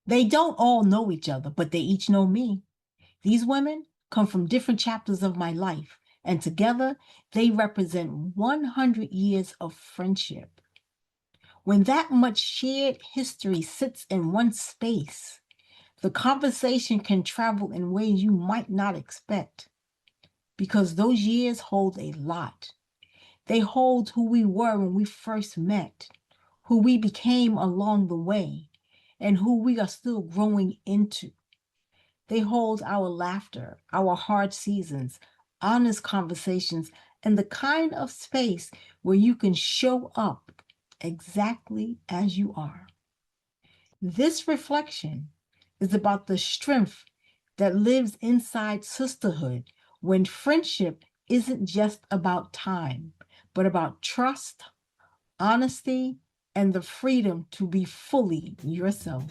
They don't all know each other, but they each know me. These women come from different chapters of my life, and together they represent 100 years of friendship. When that much shared history sits in one space, the conversation can travel in ways you might not expect because those years hold a lot. They hold who we were when we first met, who we became along the way, and who we are still growing into. They hold our laughter, our hard seasons, honest conversations, and the kind of space where you can show up exactly as you are. This reflection is about the strength that lives inside sisterhood when friendship isn't just about time, but about trust, honesty, and the freedom to be fully yourself.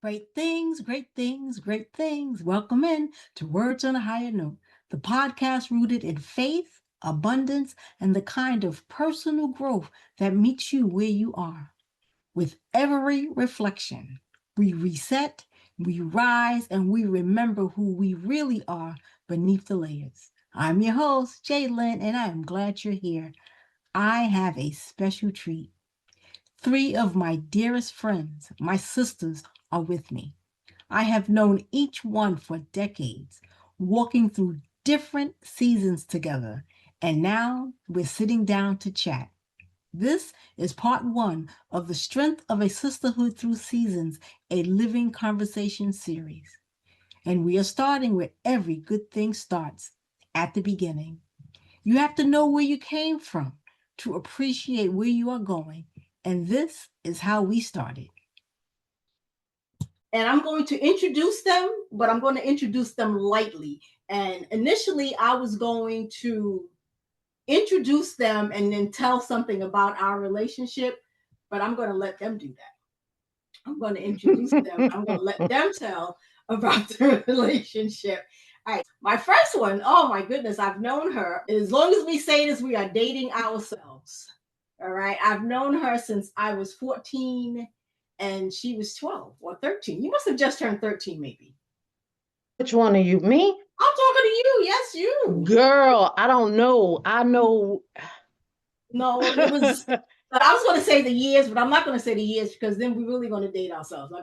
Great things, great things, great things. Welcome in to Words on a Higher Note, the podcast rooted in faith, abundance, and the kind of personal growth that meets you where you are. With every reflection, we reset, we rise, and we remember who we really are beneath the layers. I'm your host, JLyn, and I am glad you're here. I have a special treat. Three of my dearest friends, my sisters, are with me. I have known each one for decades, walking through different seasons together, and now we're sitting down to chat. This is part one of the Strength of a Sisterhood Through Seasons, a living conversation series. And we are starting where every good thing starts at the beginning. You have to know where you came from to appreciate where you are going. And this is how we started. And I'm going to introduce them, but I'm going to introduce them lightly. And initially, I was going to introduce them and then tell something about our relationship, but I'm going to let them do that. I'm going to introduce them. I'm going to let them tell about the relationship. All right. My first one, oh my goodness, I've known her. As long as we say this, we are dating ourselves. All right. I've known her since I was 14 and she was 12 or 13. You must have just turned 13, maybe. Which one are you? Me? I'm talking to you. Yes, you. Girl, I don't know. I know. No, it was. I was going to say the years, but I'm not going to say the years because then we're really going to date ourselves.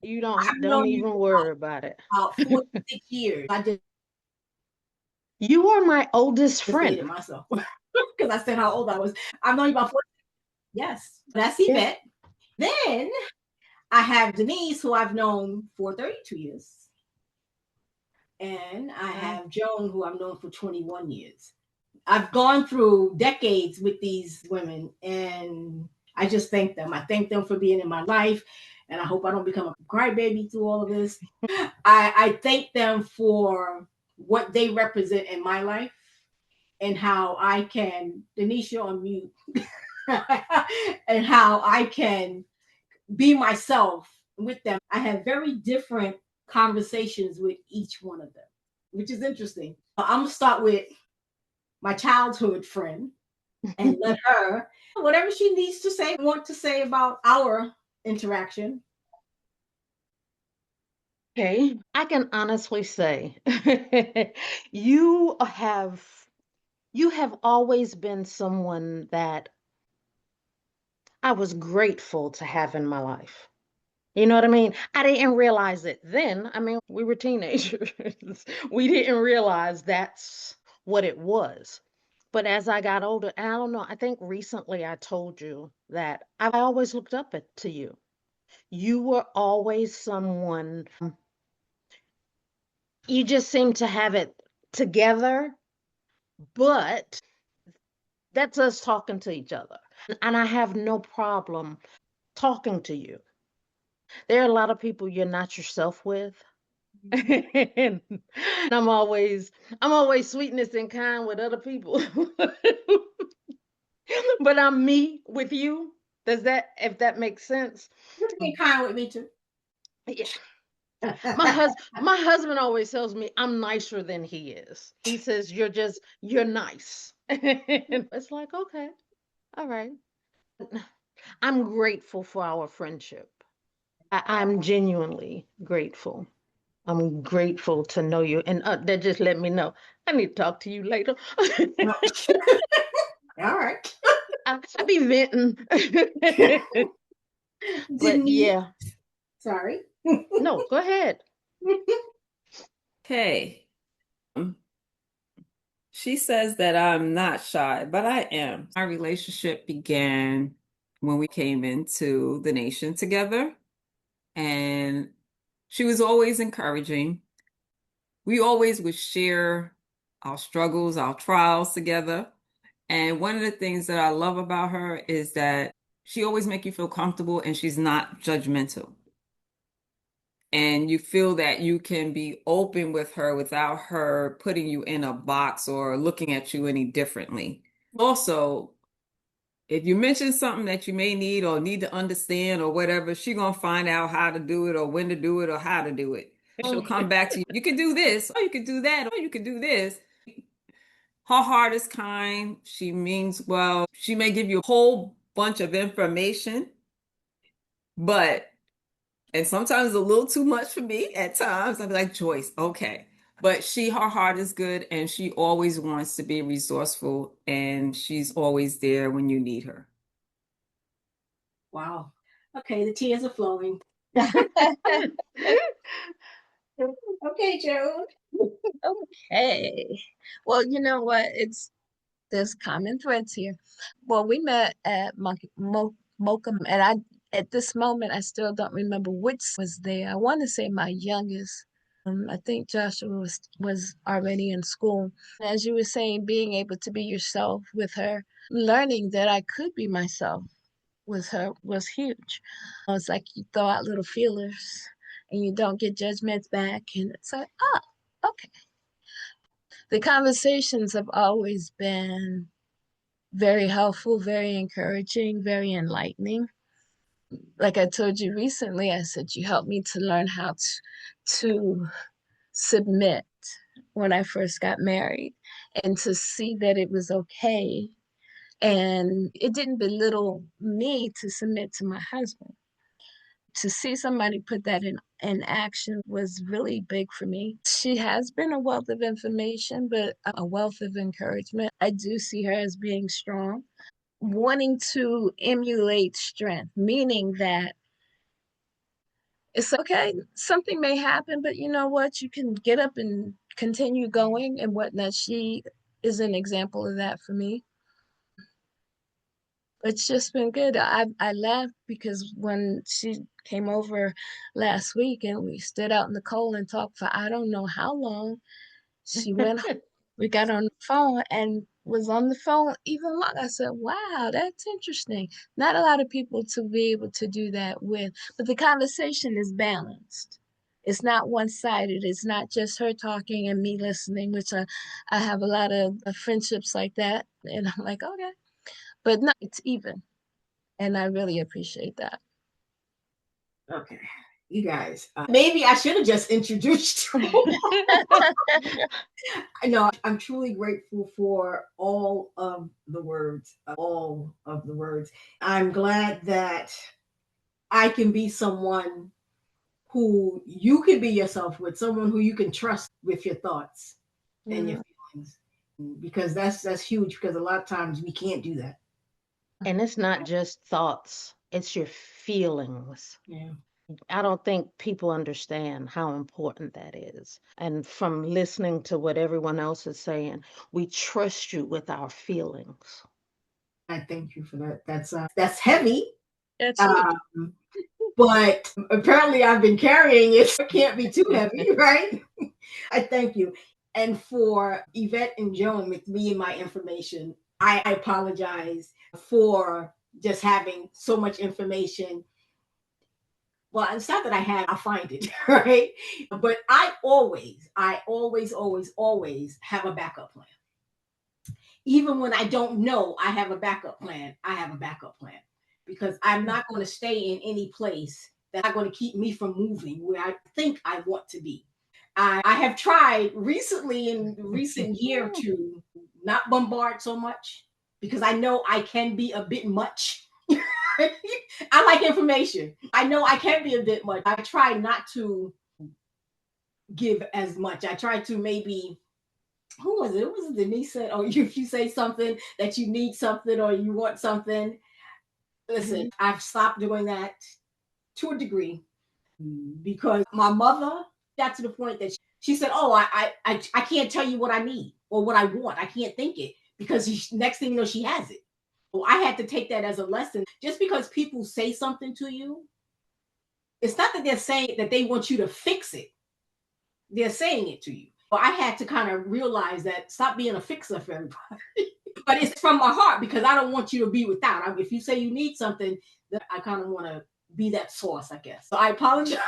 You I've don't known you even for worry about it. about 46 years. I You are my oldest just dated friend. myself because I said how old I was. I've known you about 40. Yes, that's Yeah. Yvette. Then I have Denise, who I've known for 32 years. And I Wow. have Joan, who I've known for 21 years. I've gone through decades with these women, and I just thank them. I thank them for being in my life, and I hope I don't become a crybaby through all of this. I thank them for what they represent in my life and how I can, Denise, you're on mute, and how I can be myself with them. I have very different conversations with each one of them, which is interesting. I'm gonna start with my childhood friend and let her, whatever she needs to say, want to say about our interaction. Okay. I can honestly say you have you have always been someone that I was grateful to have in my life. You know what I mean? I didn't realize it then. I mean, we were teenagers. We didn't realize that's what it was. But as I got older, and I don't know, I think recently I told you that I always looked up to you. You were always someone, you just seemed to have it together, but that's us talking to each other. And I have no problem talking to you. There are a lot of people you're not yourself with. and I'm always sweetness and kind with other people. But I'm me with you. Does that if that makes sense? You can be kind with me too. Yeah. My husband always tells me I'm nicer than he is. He says you're nice. And it's like, okay, all right. I'm grateful for our friendship. I'm genuinely grateful. I'm grateful to know you. And that just let me know I need to talk to you later. All right. I be venting. But Denise, yeah, sorry. no, go ahead. Wow. Okay, the tears are flowing. Okay, Joan. Okay. Well, you know what? There's common threads here. Well, we met at Mocha, and at this moment I still don't remember which was there. I want to say my youngest. I think Joshua was already in school. As you were saying, being able to be yourself with her, learning that I could be myself with her was huge. It's like you throw out little feelers and you don't get judgments back, and it's like, oh, okay. The conversations have always been very helpful, very encouraging, very enlightening. Like I told you recently, I said you helped me to learn how to submit when I first got married and to see that it was okay. And it didn't belittle me to submit to my husband. To see somebody put that in action was really big for me. She has been a wealth of information, but a wealth of encouragement. I do see her as being strong, wanting to emulate strength, meaning that it's okay, something may happen, but you know what? You can get up and continue going and whatnot. She is an example of that for me. It's just been good. I laughed because when she came over last week and we stood out in the cold and talked for I don't know how long, she went home. We got on the phone and was on the phone even longer. I said, wow, that's interesting. Not a lot of people to be able to do that with, but the conversation is balanced. It's not one-sided. It's not just her talking and me listening, which I have a lot of friendships like that. And I'm like, okay. But no, it's even. And I really appreciate that. Okay, you guys. Maybe I should have just introduced you. I know I'm truly grateful for all of the words, all of the words. I'm glad that I can be someone who you can be yourself with, someone who you can trust with your thoughts and your feelings, because that's huge. Because a lot of times we can't do that. And it's not just thoughts, it's your feelings. Yeah. I don't think people understand how important that is. And from listening to what everyone else is saying, we trust you with our feelings. I thank you for that. That's heavy. That's huge. Um, but apparently I've been carrying it, so it can't be too heavy, right? I thank you. And for Yvette and Joan with me and my information, I apologize for just having so much information. Well, it's not that I'll find it, right? But I always have a backup plan. Even when I don't know I have a backup plan, I have a backup plan because I'm not going to stay in any place that's not going to keep me from moving where I think I want to be. I have tried recently in recent year to not bombard so much because I know I can be a bit much. I like information. I know I can be a bit much. I try not to give as much. I try to maybe who was it? It was Denise said, "Oh, if you say something that you need something or you want something, listen." I've stopped doing that to a degree because my mother got to the point that she said, "Oh, I can't tell you what I need or what I want. I can't think it because next thing you know, she has it." So I had to take that as a lesson. Just because people say something to you, it's not that they're saying that they want you to fix it. They're saying it to you. So I had to kind of realize that stop being a fixer for everybody. But it's from my heart because I don't want you to be without. If you say you need something, then I kind of want to be that source, I guess. So I apologize.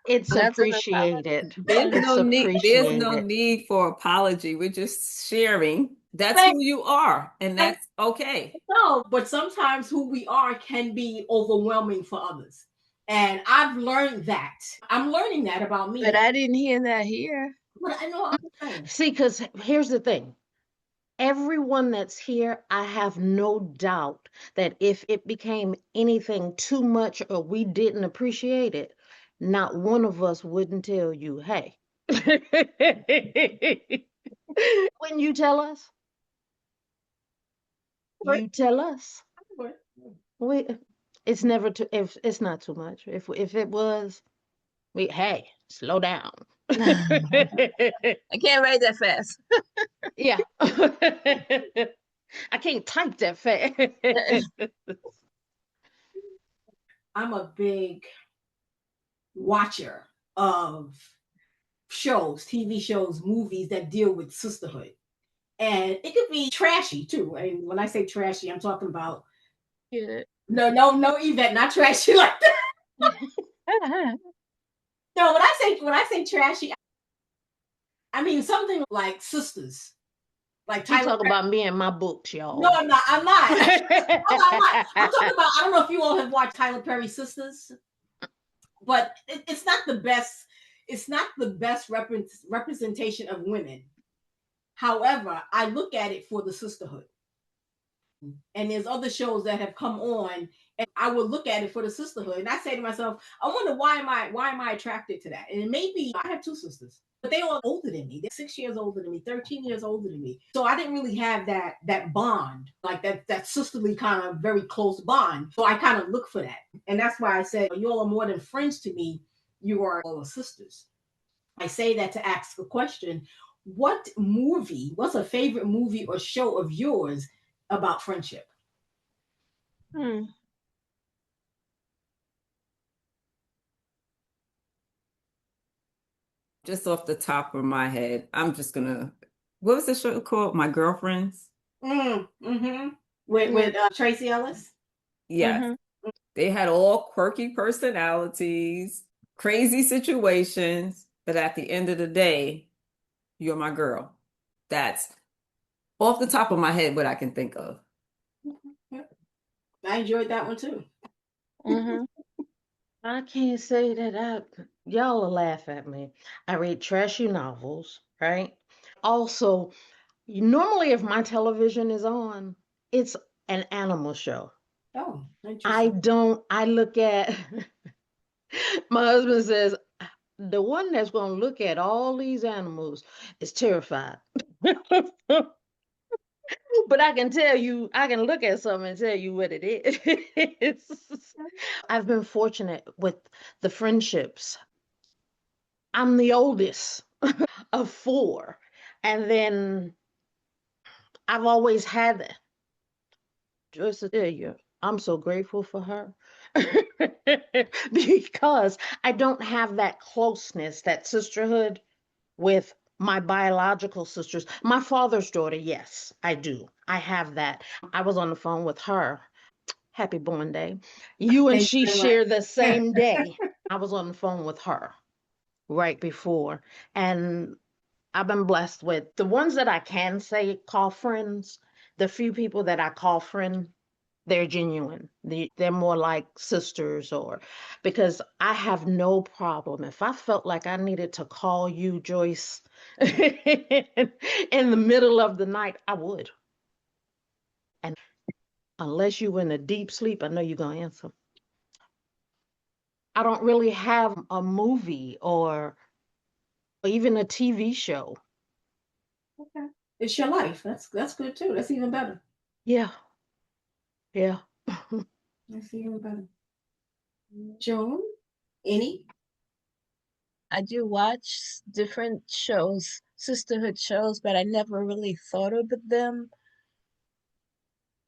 It's That's an appreciated. There's apology. It's no need. There's no appreciated. need for apology. We're just sharing. That's who you are, and that's okay. No, but sometimes who we are can be overwhelming for others. And I've learned that. I'm learning that about me. But I didn't hear that here. But I know I'm saying. See, because here's the thing. Everyone that's here, I have no doubt that if it became anything too much or we didn't appreciate it, not one of us wouldn't tell you, hey. When you tell us, you tell us. We, it's never too, if it's not too much. If it was, we, hey, slow down. I can't write that fast. Yeah. I can't type that fast. I'm a big watcher of shows, TV shows, movies that deal with sisterhood. And it could be trashy too. And when I say trashy, I'm talking about Yeah. no, Yvette, not trashy like that. No, when I say trashy, I mean something like Sisters, like She Tyler talk Perry. about me and my books, No, y'all. I'm not. I'm not. I'm not. I'm talking about. I don't know if you all have watched Tyler Perry Sisters, but it's not the best. It's not the best representation of women. However, I look at it for the sisterhood. And there's other shows that have come on, and I would look at it for the sisterhood. And I say to myself, I wonder why am I attracted to that? And maybe I have two sisters, but they are older than me. They're 6 years older than me, 13 years older than me. So I didn't really have that bond, like that sisterly kind of very close bond. So I kind of look for that. And that's why I said you all are more than friends to me. You are all sisters. I say that to ask a question. What's a favorite movie or show of yours about friendship? Hmm. Just off the top of my head, I'm just gonna. What was the show called? My Girlfriends. Mm-hmm. With Tracy Ellis. Yes, Mm-hmm. they had all quirky personalities, crazy situations, but at the end of the day, you're my girl. That's off the top of my head what I can think of. I enjoyed that one too. Mm-hmm. I can't say that y'all will laugh at me. I read trashy novels, right? Also, normally if my television is on, it's an animal show. Oh, I interesting. don't, I look at, my husband says, the one that's going to look at all these animals is terrified. But I can tell you, I can look at something and tell you what it is. I've been fortunate with the friendships. I'm the oldest of four. And then I've always had that. Just to tell you, I'm so grateful for her. Because I don't have that closeness, that sisterhood with my biological sisters. My father's daughter, yes, I do. I have that. I was on the phone with her. Happy born day. You and Thank she you very much. share the same day. I was on the phone with her right before. And I've been blessed with the ones that I can say call friends, the few people that I call friend. they're genuine. They're more like sisters, or because I have no problem. If I felt like I needed to call you, Joyce, in the middle of the night, I would. And unless you in a deep sleep, I know you're going to answer. I don't really have a movie or even a TV show. Okay. It's your life. That's good too. That's even better. Yeah. Yeah. That's even better. Joan, any? I do watch different shows, sisterhood shows, but I never really thought of them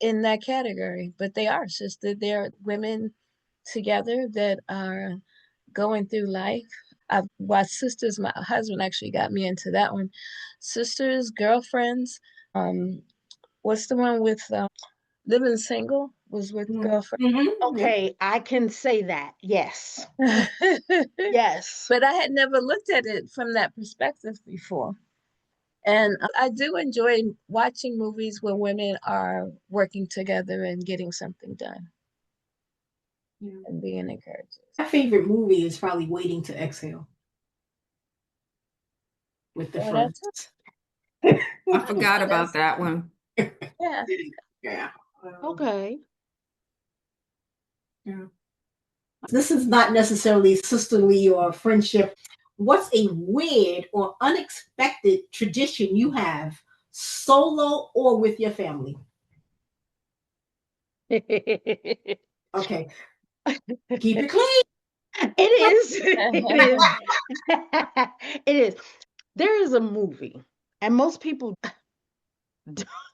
in that category. But they are sister. They're women together that are going through life. I've watched Sisters. My husband actually got me into that one. Sisters, Girlfriends. What's the one with Living Single was with Girlfriend. Okay, I can say that. Yes. Yes. But I had never looked at it from that perspective before. And I do enjoy watching movies where women are working together and getting something done and being encouraged. My favorite movie is probably Waiting to Exhale with the friends. I forgot about that one. Yeah. Yeah. Okay. Yeah. This is not necessarily sisterly or friendship. What's a weird or unexpected tradition you have, solo or with your family? Okay. Keep it clean. It is. It is. It is. There is a movie, and most people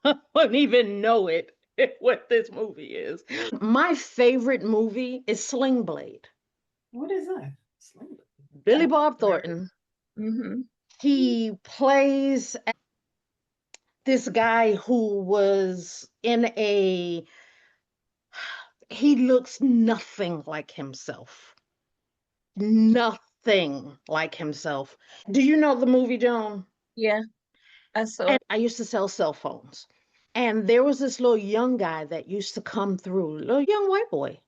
don't even know it, what this movie is. My favorite movie is Sling Blade. What is that? Billy Bob Thornton. He plays this guy who was he looks nothing like himself. Nothing like himself. Do you know the movie, Joan? Yeah, I saw And it. I used to sell cell phones. And there was this little young guy that used to come through, little young white boy.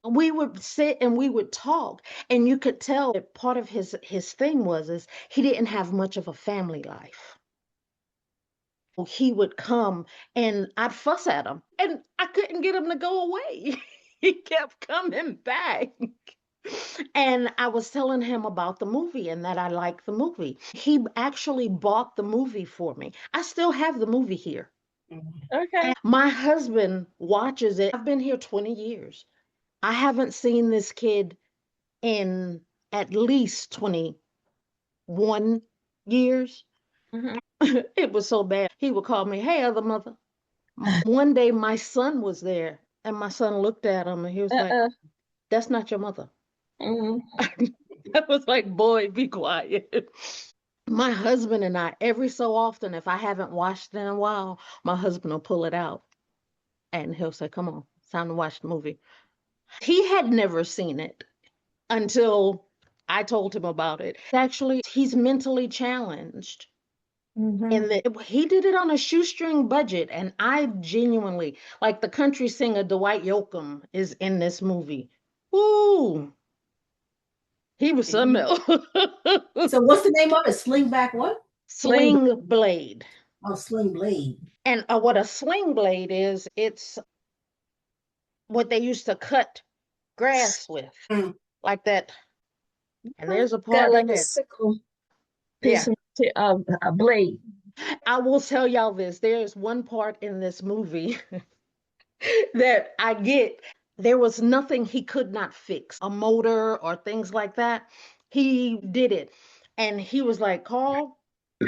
We would sit and we would talk, and you could tell that part of his thing is he didn't have much of a family life. He would come and I'd fuss at him, and I couldn't get him to go away. He kept coming back. And I was telling him about the movie and that I liked the movie. He actually bought the movie for me. I still have the movie here. Okay. And my husband watches it. I've been here 20 years. I haven't seen this kid in at least 21 years. It was so bad. He would call me, "Hey, other mother." One day my son was there, and my son looked at him and he was like, "That's not your mother." I was like, "Boy, be quiet." My husband and I, every so often, if I haven't watched it in a while, my husband will pull it out and he'll say, "Come on, it's time to watch the movie." He had never seen it until I told him about it. Actually, he's mentally challenged. And he did it on a shoestring budget. And I genuinely, like the country singer Dwight Yoakam is in this movie. Ooh, he was something else. So what's the name of it? Sling back what? Sling Blade. Oh, Sling Blade. And what a sling blade is, it's what they used to cut grass with, like that. And there's a part got like in a it. sickle, Yeah. a blade. I will tell y'all this. There's one part in this movie that I get. There was nothing he could not fix, a motor or things like that. He did it. And he was like, "Carl,"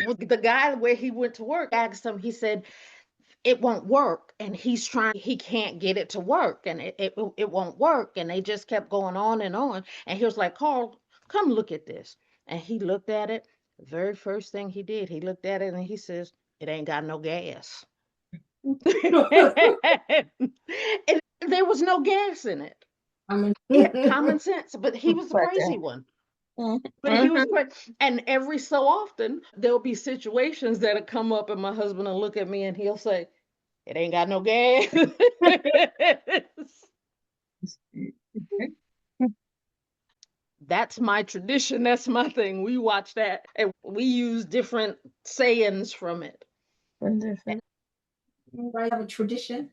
with the guy where he went to work, asked him, he said, "It won't work." And he can't get it to work, and it won't work. And they just kept going on and on. And he was like, "Carl, come look at this." And he looked at it. The very first thing he did, he looked at it and he says, "It ain't got no gas." And there was no gas in it. He had common sense, but he was the crazy one. But he was great. And every so often, there'll be situations that'll come up, and my husband will look at me and he'll say, It ain't got no gas. That's my tradition. That's my thing. We watch that and we use different sayings from it. Wonderful. I have a tradition.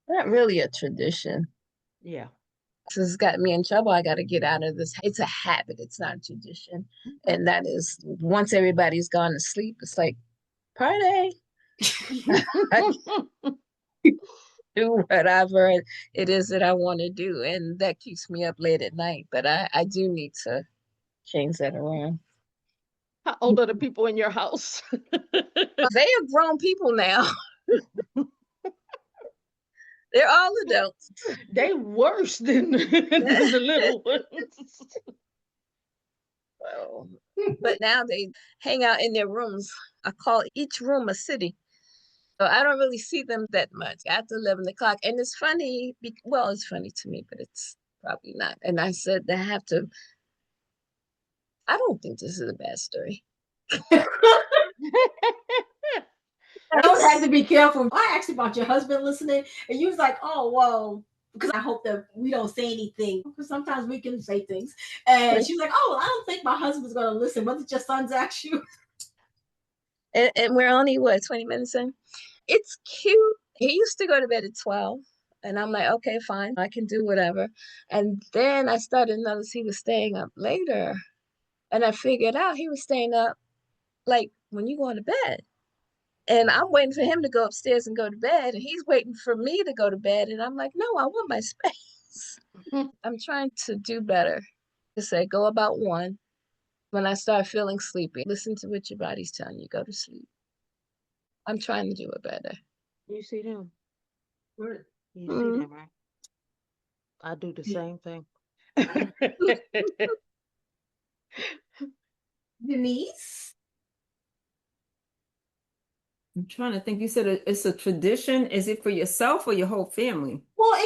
Not really a tradition. Yeah. This has got me in trouble. I got to get out of this. It's a habit. It's not a tradition. And that is once everybody's gone to sleep, it's like, party. Do whatever it is that I want to do. And that keeps me up late at night. But I do need to change that around. How old are the people in your house? They are grown people now. They're all adults. They worse than the little ones. Well, but now they hang out in their rooms. I call each room a city. So I don't really see them that much after 11 o'clock. And it's funny. Well, it's funny to me, but it's probably not. And I said I have to. I don't think this is a bad story. I don't have to be careful. I asked about your husband listening, and you was like, "Oh, well," because I hope that we don't say anything. Because sometimes we can say things, and she was like, "Oh, I don't think my husband's going to listen." What did your sons ask you? And we're only, what, 20 minutes in? It's cute. He used to go to bed at 12. And I'm like, okay, fine. I can do whatever. And then I started to notice he was staying up later. And I figured out he was staying up like when you go to bed. And I'm waiting for him to go upstairs and go to bed. And he's waiting for me to go to bed. And I'm like, no, I want my space. I'm trying to do better. To say, go about 1. When I start feeling sleepy, listen to what your body's telling you, go to sleep. I'm trying to do it better. You see them? Word. You see them, right? I do the same thing. Denise? I'm trying to think. You said it's a tradition. Is it for yourself or your whole family? Well,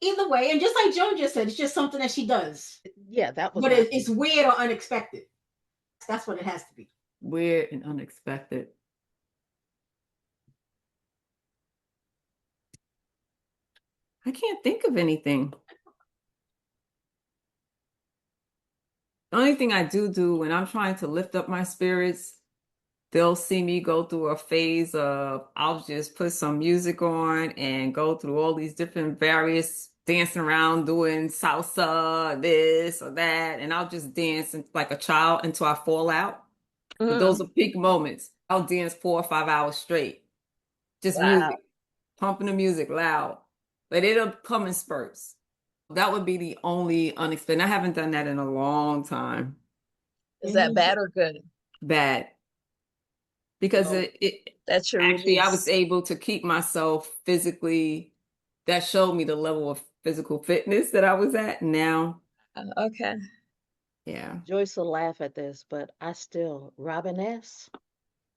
either way, and just like Joan just said, it's just something that she does. Yeah, that was. But it's weird or unexpected. That's what it has to be. Weird and unexpected. I can't think of anything. The only thing I do when I'm trying to lift up my spirits, they'll see me go through a phase of I'll just put some music on and go through all these different various dancing around doing salsa, this or that, and I'll just dance like a child until I fall out. But those are peak moments. I'll dance 4 or 5 hours straight. Just music, pumping the music loud. But it'll come in spurts. That would be the only unexpected. I haven't done that in a long time. Is that bad or good? Bad. Because that's your actually, release. I was able to keep myself physically. That showed me the level of physical fitness that I was at now. Okay. Yeah. Joyce will laugh at this, but I still, Robin S.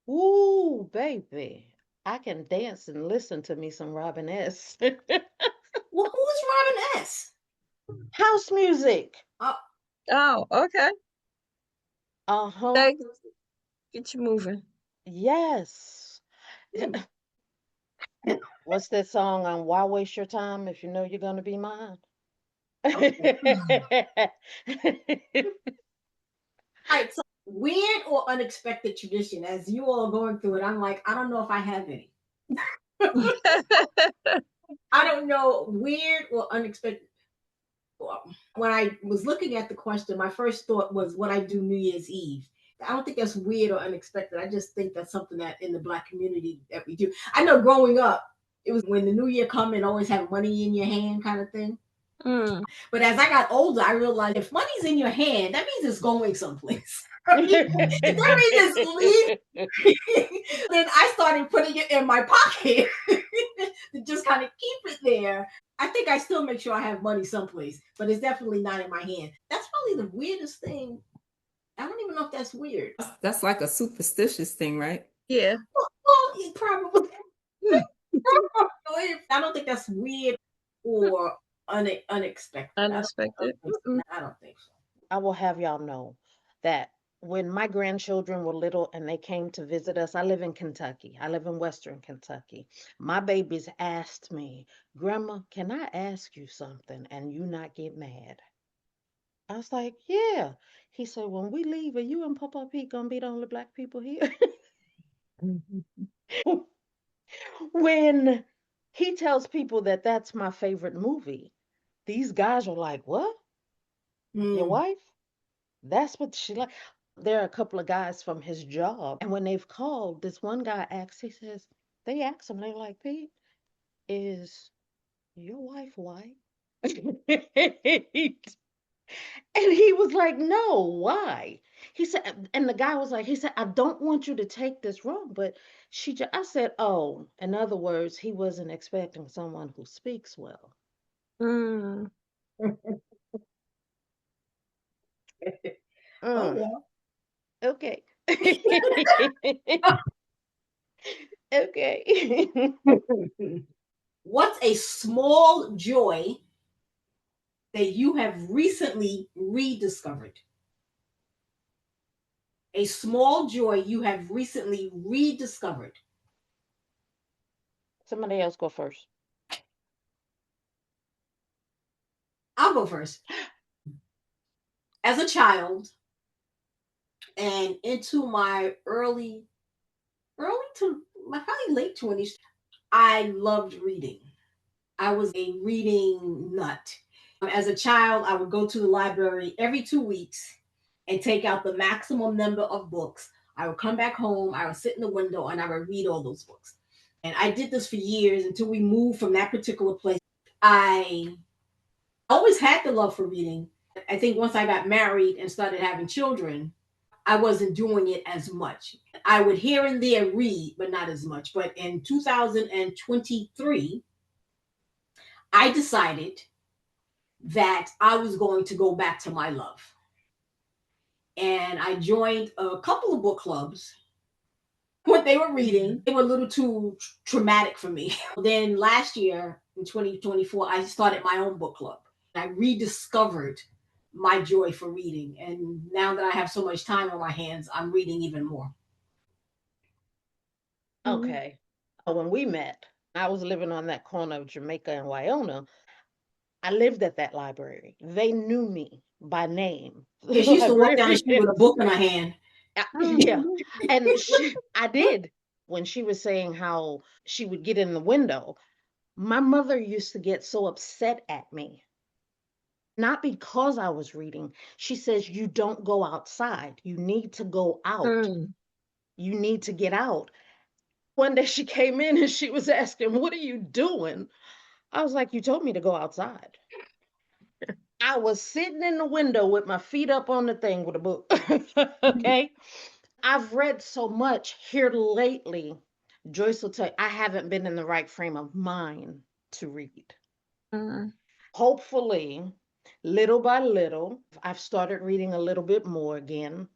Ooh, baby. I can dance and listen to me some Robin S. Well, who's Robin S? House music. Oh, okay. Uh-huh. Get you moving. Yes. What's that song on Why Waste Your Time if you know you're going to be mine? All right, so weird or unexpected tradition. As you all are going through it, I'm like, I don't know if I have any. I don't know, weird or unexpected. When I was looking at the question, my first thought was what I do New Year's Eve. I don't think that's weird or unexpected. I just think that's something that in the Black community that we do. I know growing up, it was when the new year come and always have money in your hand kind of thing. But as I got older, I realized if money's in your hand, that means it's going someplace. That means it's leaving. Then I started putting it in my pocket to just kind of keep it there. I think I still make sure I have money someplace, but it's definitely not in my hand. That's probably the weirdest thing. I don't even know if that's weird. That's like a superstitious thing, right? Yeah. Well, probably. I don't think that's weird or unexpected. Unexpected. I don't think so. I will have y'all know that when my grandchildren were little and they came to visit us, I live in Kentucky. I live in Western Kentucky. My babies asked me, Grandma, can I ask you something and you not get mad? I was like, yeah. He said, when we leave, are you and Papa Pete gonna be the only black people here? When he tells people that that's my favorite movie, these guys are like, what? Your wife? That's what she like. There are a couple of guys from his job, and when they've called, this one guy asks, he says, they ask him, they're like, Pete, is your wife white? And he was like, no, why? He said, and the guy was like, he said, I don't want you to take this wrong, but I said, oh, in other words, he wasn't expecting someone who speaks well. Mm. Oh, Mm, yeah. okay. Okay. What's a small joy that you have recently rediscovered? A small joy you have recently rediscovered. Somebody else go first. I'll go first. As a child and into my early to my probably late 20s, I loved reading. I was a reading nut. As a child, I would go to the library every 2 weeks and take out the maximum number of books. I would come back home, I would sit in the window, and I would read all those books. And I did this for years until we moved from that particular place. I always had the love for reading. I think once I got married and started having children, I wasn't doing it as much. I would here and there read, but not as much. But in 2023, I decided that I was going to go back to my love. And I joined a couple of book clubs. What they were reading, they were a little too traumatic for me. Then last year in 2024, I started my own book club. I rediscovered my joy for reading. And now that I have so much time on my hands, I'm reading even more. Okay. When we met, I was living on that corner of Jamaica and Wyona. I lived at that library. They knew me by name. Yeah, The she used to walk down the street with a librarians. book in her hand. Yeah. And I did. When she was saying how she would get in the window, my mother used to get so upset at me. Not because I was reading. She says, you don't go outside. You need to go out. Mm. You need to get out. One day she came in and she was asking, what are you doing? I was like, you told me to go outside. I was sitting in the window with my feet up on the thing with a book. Okay. I've read so much here lately. Joyce will tell you, I haven't been in the right frame of mind to read. Mm. Hopefully, little by little, I've started reading a little bit more again.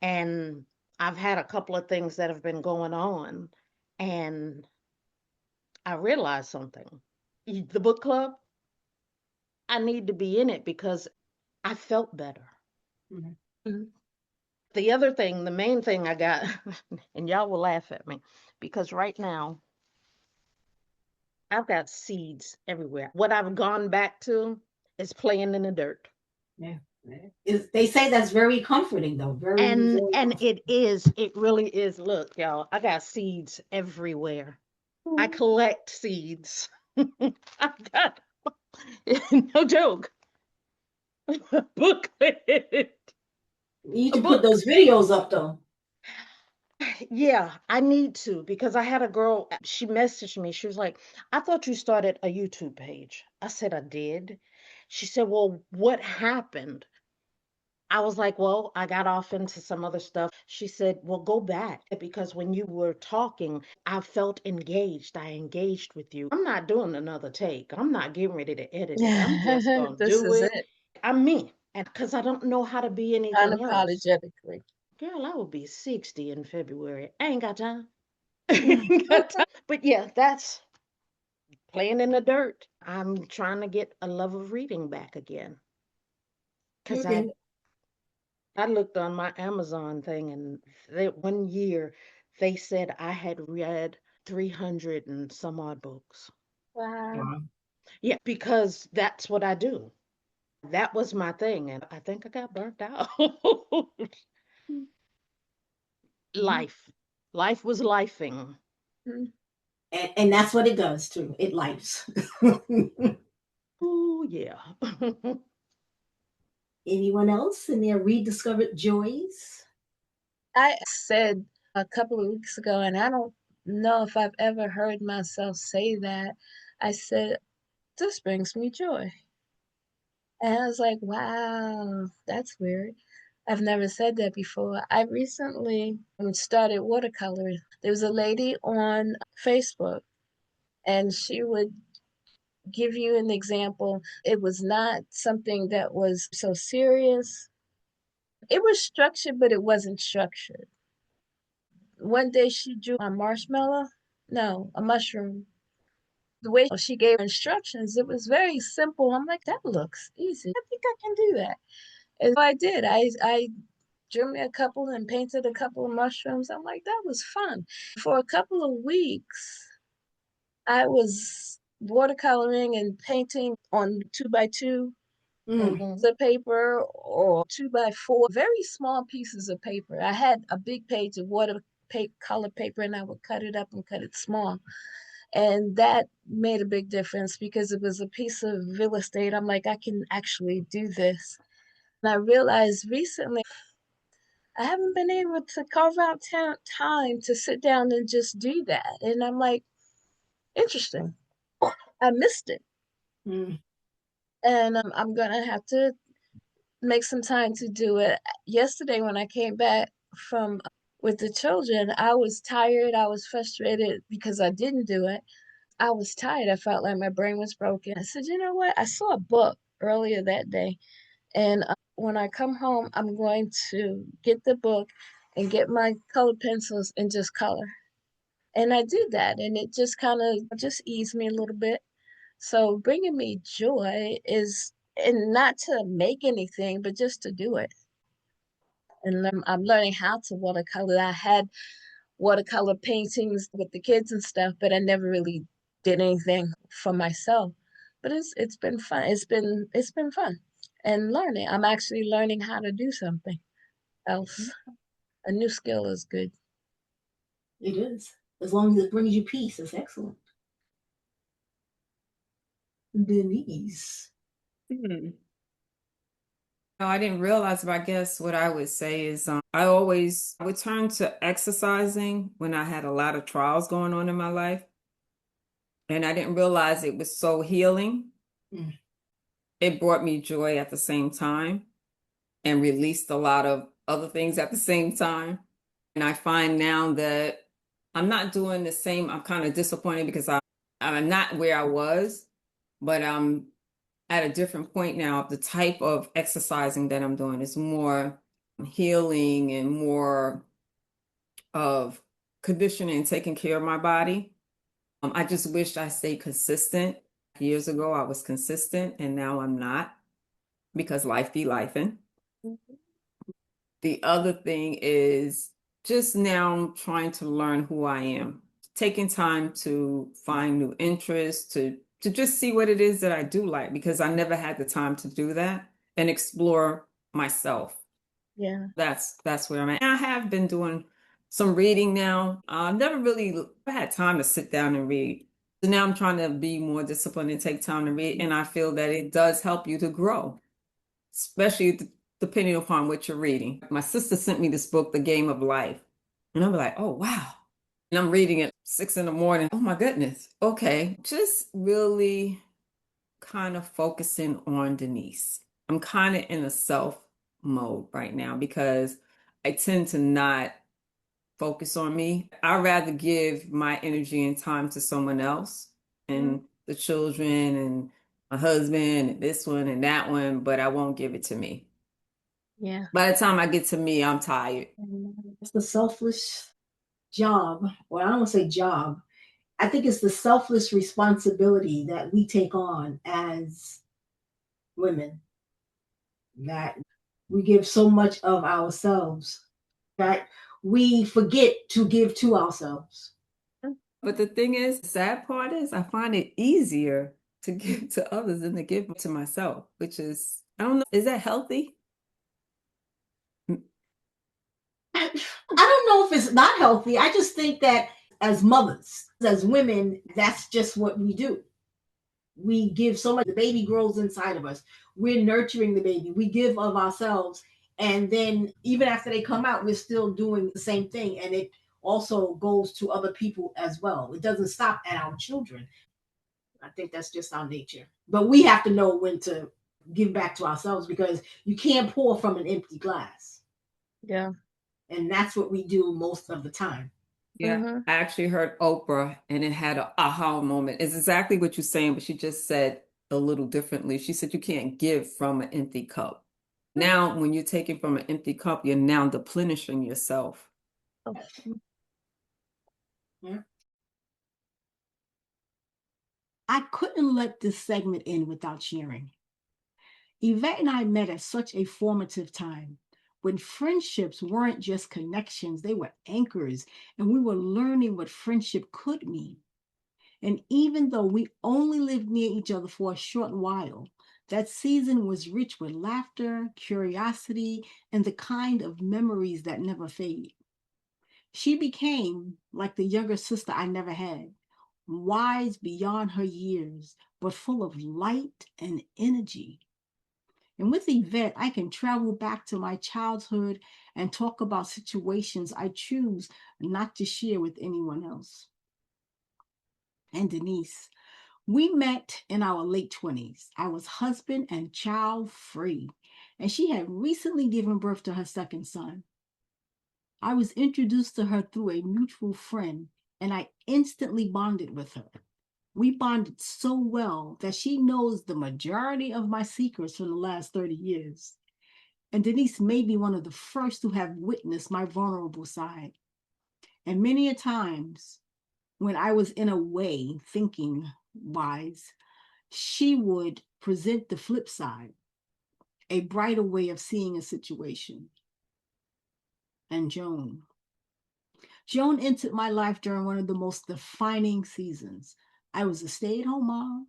And I've had a couple of things that have been going on. And I realized something. The book club, I need to be in it because I felt better. Mm. The other thing, the main thing I got, and y'all will laugh at me because right now I've got seeds everywhere. What I've gone back to is playing in the dirt. Yeah. They say that's very comforting, though. Very, very And comforting. it really is. Look, y'all, I got seeds everywhere. I collect seeds. I got no joke. A booklet. You need A to put book. those videos up, though. Yeah, I need to because I had a girl, she messaged me. She was like, I thought you started a YouTube page. I said, I did. She said, well, what happened? I was like, well, I got off into some other stuff. She said, well, go back because when you were talking, I felt engaged. I engaged with you. I'm not doing another take. I'm not getting ready to edit it. I'm just going to This do is it. it. I'm me. And because I don't know how to be anything else. Unapologetically. Girl, I will be 60 in February. I ain't got time. Mm. But yeah, that's playing in the dirt. I'm trying to get a love of reading back again. Cause I Okay. I looked on my Amazon thing, and one year they said I had read 300 and some odd books. Wow. Wow. Yeah, because that's what I do. That was my thing, and I think I got burnt out. Mhm. Life. Life was lifing. Mm. And that's what it does too. It lives. Oh, yeah. Anyone else in their rediscovered joys? I said a couple of weeks ago, and I don't know if I've ever heard myself say that. I said, this brings me joy. And I was like, wow, that's weird. I've never said that before. I recently started watercoloring. There was a lady on Facebook, and she would give you an example. It was not something that was so serious. It was structured, but it wasn't structured. One day she drew a marshmallow, no, a mushroom. The way she gave instructions, it was very simple. I'm like, that looks easy. I think I can do that. And so I did. I drew me a couple and painted a couple of mushrooms. I'm like, that was fun. For a couple of weeks, I was watercoloring and painting on 2x2 Hmm. the paper or 2x4, very small pieces of paper. I had a big page of watercolor paper, and I would cut it up and cut it small. And that made a big difference because it was a piece of real estate. I'm like, I can actually do this. And I realized recently I haven't been able to carve out time to sit down and just do that. And I'm like, interesting. I missed it. Mm. And I'm going to have to make some time to do it. Yesterday, when I came back from with the children, I was tired. I was frustrated because I didn't do it. I was tired. I felt like my brain was broken. I said, you know what? I saw a book earlier that day. And when I come home, I'm going to get the book and get my colored pencils and just color. And I did that. And it just kind of just eased me a little bit. So bringing me joy is, and not to make anything, but just to do it. And I'm learning how to watercolor. I had watercolor paintings with the kids and stuff, but I never really did anything for myself. But it's been fun. It's been fun and learning. I'm actually learning how to do something else. A new skill is good. It is. As long as it brings you peace, it's excellent. Denise. Hmm. No, I didn't realize, but I guess what I would say is I always would turn to exercising when I had a lot of trials going on in my life. And I didn't realize it was so healing. Mm. It brought me joy at the same time and released a lot of other things at the same time. And I find now that I'm not doing the same. I'm kind of disappointed because I'm not where I was, but I'm at a different point now. The type of exercising that I'm doing is more healing and more of conditioning and taking care of my body. I just wish I stayed consistent. Years ago, I was consistent, and now I'm not because life be lifing. The other thing is just now trying to learn who I am, taking time to find new interests, to just see what it is that I do like, because I never had the time to do that and explore myself. Yeah. That's where I'm at. I have been doing some reading now. I never really had time to sit down and read. So now I'm trying to be more disciplined and take time to read, and I feel that it does help you to grow, especially depending upon what you're reading. My sister sent me this book, The Game of Life, and I'm like, oh wow. And I'm reading it 6 in the morning. Oh my goodness. Okay. Just really kind of focusing on Denise. I'm kind of in a self mode right now because I tend to not focus on me. I'd rather give my energy and time to someone else Mm. and the children and my husband and this one and that one, but I won't give it to me. Yeah. By the time I get to me, I'm tired. It's the selfless job, or I don't want to say job. I think it's the selfless responsibility that we take on as women. That We give so much of ourselves that we forget to give to ourselves. But the thing is, the sad part is, I find it easier to give to others than to give to myself, which is, I don't know, is that healthy? I don't know if it's not healthy. I just think that as mothers, as women, that's just what we do. We give so much. The baby grows inside of us. We're nurturing the baby. We give of ourselves. And then even after they come out, we're still doing the same thing. And it also goes to other people as well. It doesn't stop at our children. I think that's just our nature. But we have to know when to give back to ourselves because you can't pour from an empty glass. Yeah. And that's what we do most of the time. Yeah, I actually heard Oprah and it had an aha moment. It's exactly what you're saying, but she just said a little differently. She said you can't give from an empty cup. Now, when you're taking from an empty cup, you're now replenishing yourself. Oh. Yeah. I couldn't let this segment end without sharing. Yvette and I met at such a formative time when friendships weren't just connections, they were anchors, and we were learning what friendship could mean. And even though we only lived near each other for a short while, that season was rich with laughter, curiosity, and the kind of memories that never fade. She became like the younger sister I never had, wise beyond her years, but full of light and energy. And with Yvette, I can travel back to my childhood and talk about situations I choose not to share with anyone else. And Denise, we met in our late 20s. I was husband and child free, and she had recently given birth to her second son. I was introduced to her through a mutual friend, and I instantly bonded with her. We bonded so well that she knows the majority of my secrets from the last 30 years. And Denise may be one of the first to have witnessed my vulnerable side. And many a times when I was in a way thinking wise, she would present the flip side, a brighter way of seeing a situation. And Joan entered my life during one of the most defining seasons. I was a stay-at-home mom,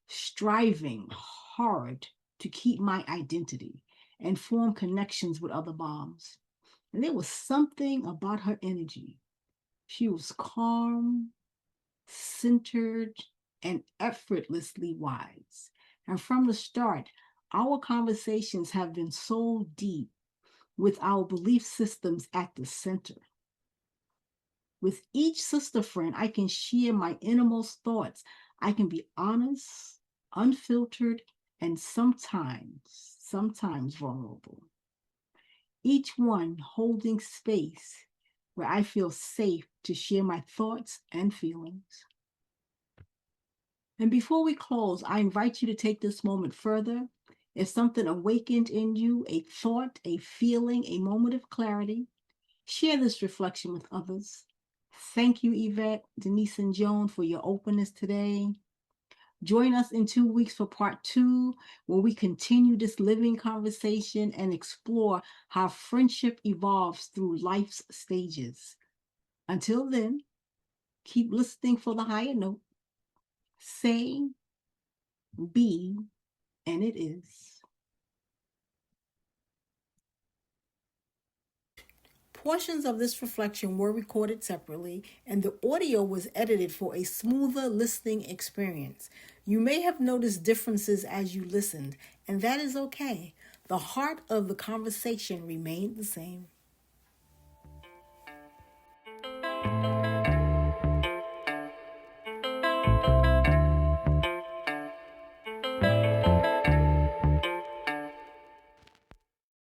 striving hard to keep my identity and form connections with other moms. And there was something about her energy. She was calm, centered, and effortlessly wise. And from the start, our conversations have been so deep with our belief systems at the center. With each sister friend, I can share my innermost thoughts. I can be honest, unfiltered, and sometimes vulnerable. Each one holding space where I feel safe to share my thoughts and feelings. And before we close, I invite you to take this moment further. If something awakened in you, a thought, a feeling, a moment of clarity, share this reflection with others. Thank you, Yvette, Denise, and Joan, for your openness today. Join us in 2 weeks for part 2, where we continue this living conversation and explore how friendship evolves through life's stages. Until then, keep listening for the higher note. Say, be, and it is. Portions of this reflection were recorded separately, and the audio was edited for a smoother listening experience. You may have noticed differences as you listened, and that is okay. The heart of the conversation remained the same.